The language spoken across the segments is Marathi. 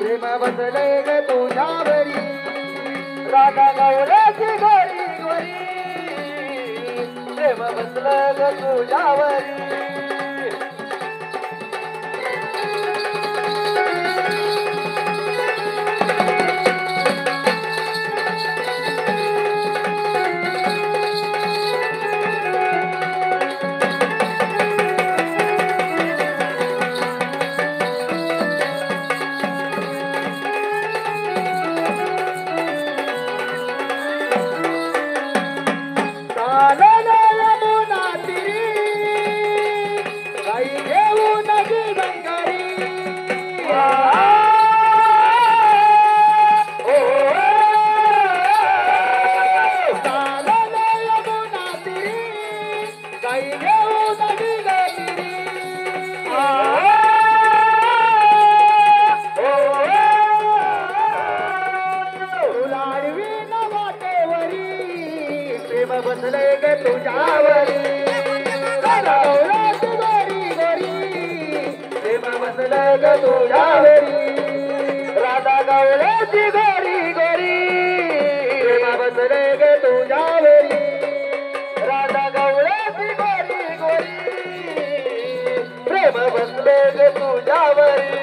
प्रेम बसले ग तुझ्यावरी राधा गवळ्याची गोरी गोरी प्रेम बसलं ग तुझ्यावरी बसले ग तुझ्यावरी राधा गवळ्याची गोरी गोरी प्रेम बसले ग तुझ्यावरी राधा गवळ्याची गोरी गोरी प्रेम बसले ग तुझ्यावरी राधा गवळ्याची गोरी गोरी प्रेम बसले ग तुझ्यावरी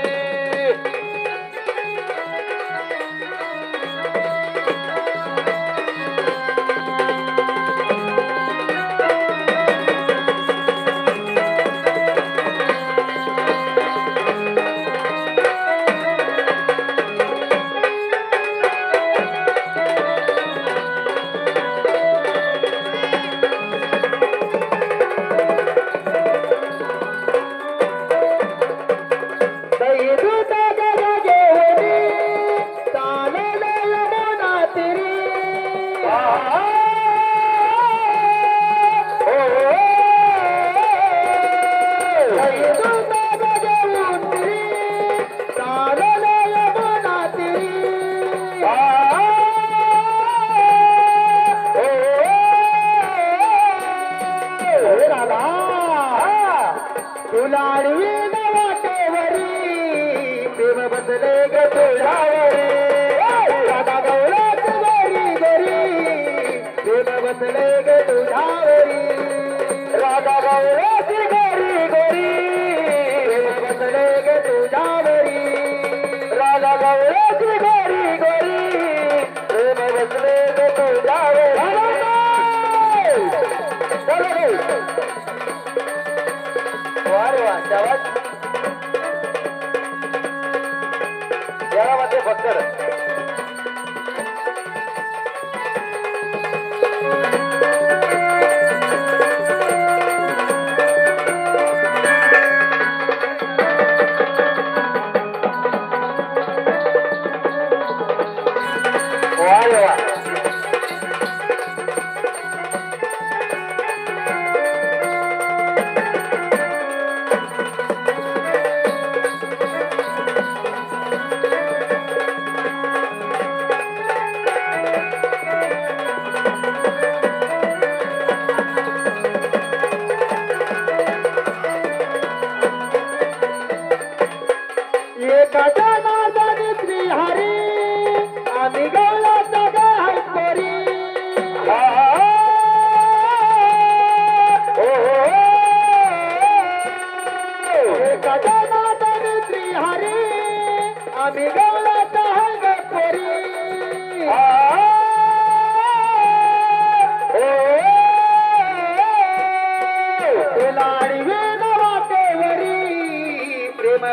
तुलाडवी वाटेवरी प्रेम बसले ग तुझ्यावरी राधा गवळ्याची गोरी गोरी प्रेम बसले ग तुझ्यावरी राधा गवळ्याची गोरी गोरी प्रेम बसले ग तुझ्यावरी राधा गवळ्याची गोरी गोरी प्रेम बसले ग तुझ्यावरी जगामध्ये फक्त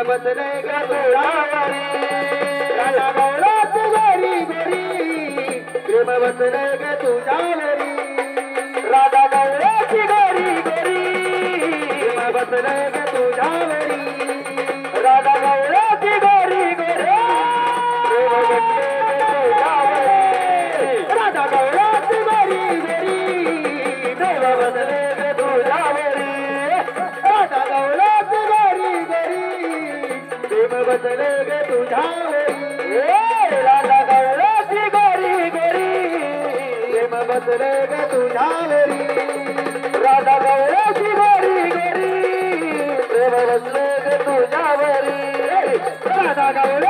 बसले ग तुझ्यावरी राधा गवळ्याची गोरी गोरी प्रेम बसले ग तुझ्यावरी राधा गवळ्याची गोरी गोरी प्रेम बसले ग तुझ्यावरी राधा गवळ्याची गोरी गोरी प्रेम बसले ग तुझ्यावरी राधा गवळ्याची गोरी गोरी प्रेम बसले ग तुझ्यावरी राधा गवळ्याची गोरी गोरी प्रेम बसले ग तुझ्यावरी राधा गवळ्याची गोरी गोरी प्रेम बसले ग तुझ्यावरी राधा गवळ्याची गोरी गोरी प्रेम बसले ग तुझ्यावरी राधा गवळ्या